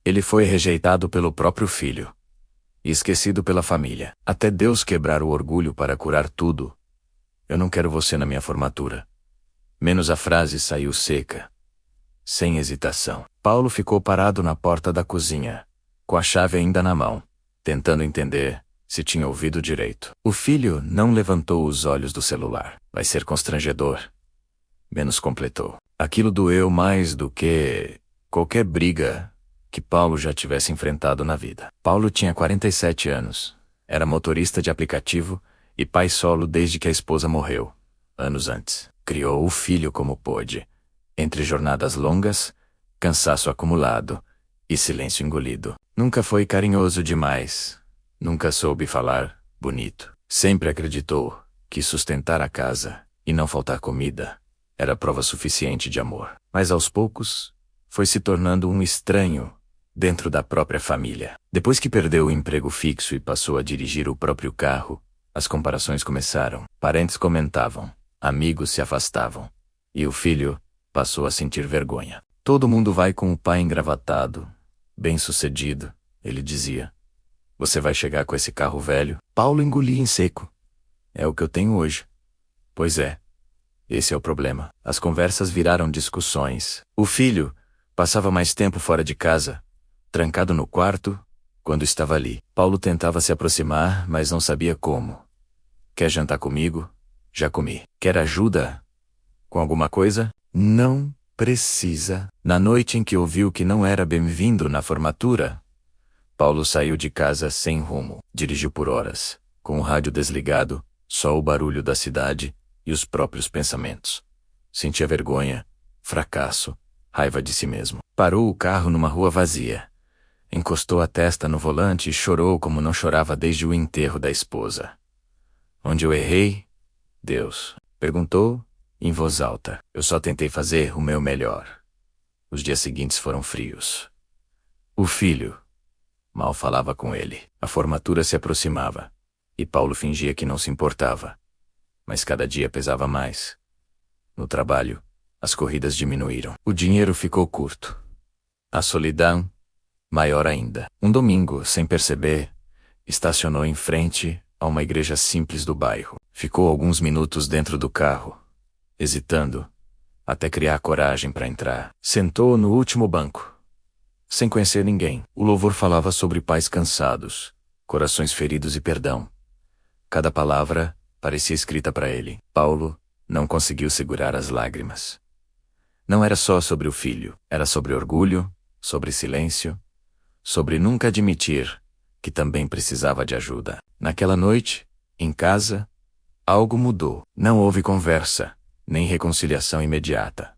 Ele foi rejeitado pelo próprio filho e esquecido pela família. Até Deus quebrar o orgulho para curar tudo. Eu não quero você na minha formatura. Menos a frase saiu seca, sem hesitação. Paulo ficou parado na porta da cozinha, com a chave ainda na mão, tentando entender se tinha ouvido direito. O filho não levantou os olhos do celular. Vai ser constrangedor. Menos completou. Aquilo doeu mais do que qualquer briga que Paulo já tivesse enfrentado na vida. Paulo tinha 47 anos, era motorista de aplicativo e pai solo desde que a esposa morreu, anos antes. Criou o filho como pôde, entre jornadas longas, cansaço acumulado e silêncio engolido. Nunca foi carinhoso demais, nunca soube falar bonito. Sempre acreditou que sustentar a casa e não faltar comida era prova suficiente de amor. Mas aos poucos, foi se tornando um estranho dentro da própria família. Depois que perdeu o emprego fixo e passou a dirigir o próprio carro, as comparações começaram. Parentes comentavam, amigos se afastavam, e o filho passou a sentir vergonha. Todo mundo vai com o pai engravatado, bem-sucedido, ele dizia. Você vai chegar com esse carro velho? Paulo engolia em seco. É o que eu tenho hoje. Pois é. Esse é o problema. As conversas viraram discussões. O filho passava mais tempo fora de casa, trancado no quarto, quando estava ali. Paulo tentava se aproximar, mas não sabia como. Quer jantar comigo? Já comi. Quer ajuda com alguma coisa? Não precisa. Na noite em que ouviu que não era bem-vindo na formatura, Paulo saiu de casa sem rumo. Dirigiu por horas, com o rádio desligado, só o barulho da cidade e os próprios pensamentos. Sentia vergonha, fracasso, raiva de si mesmo. Parou o carro numa rua vazia. Encostou a testa no volante e chorou como não chorava desde o enterro da esposa. Onde eu errei? Deus. Perguntou, em voz alta. Eu só tentei fazer o meu melhor. Os dias seguintes foram frios. O filho mal falava com ele. A formatura se aproximava, e Paulo fingia que não se importava. Mas cada dia pesava mais. No trabalho, as corridas diminuíram. O dinheiro ficou curto. A solidão, maior ainda. Um domingo, sem perceber, estacionou em frente a uma igreja simples do bairro. Ficou alguns minutos dentro do carro, hesitando, até criar coragem para entrar. Sentou no último banco, sem conhecer ninguém. O louvor falava sobre pais cansados, corações feridos e perdão. Cada palavra parecia escrita para ele. Paulo não conseguiu segurar as lágrimas. Não era só sobre o filho, era sobre orgulho, sobre silêncio, sobre nunca admitir que também precisava de ajuda. Naquela noite, em casa, algo mudou. Não houve conversa, nem reconciliação imediata.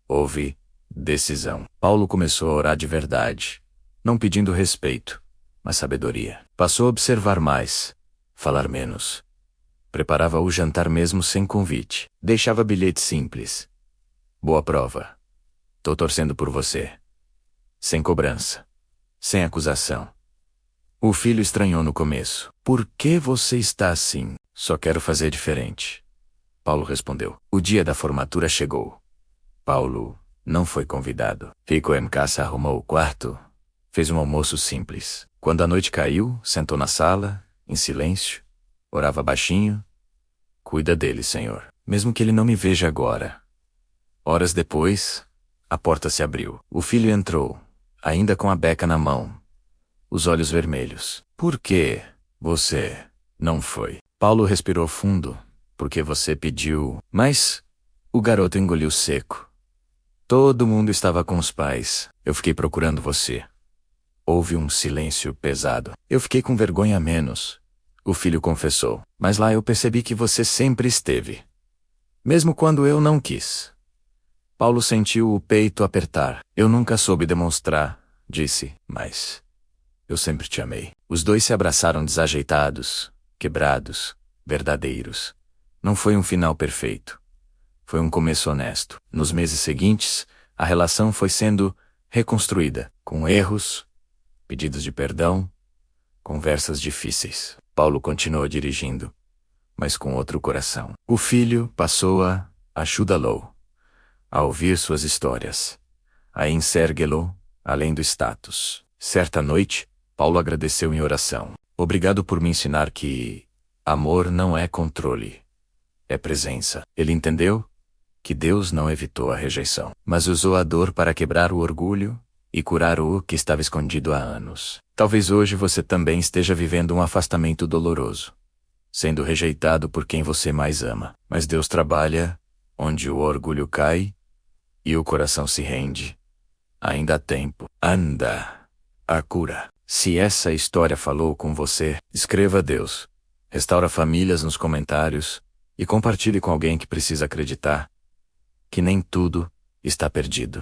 Houve decisão. Paulo começou a orar de verdade, não pedindo respeito, mas sabedoria. Passou a observar mais, falar menos. Preparava o jantar mesmo sem convite. Deixava bilhete simples. Boa prova. Tô torcendo por você. Sem cobrança. Sem acusação. O filho estranhou no começo. Por que você está assim? Só quero fazer diferente. Paulo respondeu. O dia da formatura chegou. Paulo não foi convidado. Fico em casa, arrumou o quarto. Fez um almoço simples. Quando a noite caiu, sentou na sala, em silêncio. Orava baixinho. Cuida dele, Senhor. Mesmo que ele não me veja agora. Horas depois, a porta se abriu. O filho entrou, ainda com a beca na mão. Os olhos vermelhos. Por que você não foi? Paulo respirou fundo, porque você pediu. Mas o garoto engoliu seco. Todo mundo estava com os pais. Eu fiquei procurando você. Houve um silêncio pesado. Eu fiquei com vergonha a menos. O filho confessou. Mas lá eu percebi que você sempre esteve. Mesmo quando eu não quis. Paulo sentiu o peito apertar. Eu nunca soube demonstrar, disse, mas eu sempre te amei. Os dois se abraçaram desajeitados, quebrados, verdadeiros. Não foi um final perfeito. Foi um começo honesto. Nos meses seguintes, a relação foi sendo reconstruída, com erros, pedidos de perdão, conversas difíceis. Paulo continuou dirigindo, mas com outro coração. O filho passou a ajudá-lo, a ouvir suas histórias, a enxergá-lo além do status. Certa noite, Paulo agradeceu em oração. Obrigado por me ensinar que amor não é controle, é presença. Ele entendeu que Deus não evitou a rejeição, mas usou a dor para quebrar o orgulho e curar o que estava escondido há anos. Talvez hoje você também esteja vivendo um afastamento doloroso, sendo rejeitado por quem você mais ama. Mas Deus trabalha onde o orgulho cai e o coração se rende. Ainda há tempo. Anda. A cura. Se essa história falou com você, escreva a Deus. Restaura famílias nos comentários e compartilhe com alguém que precisa acreditar que nem tudo está perdido.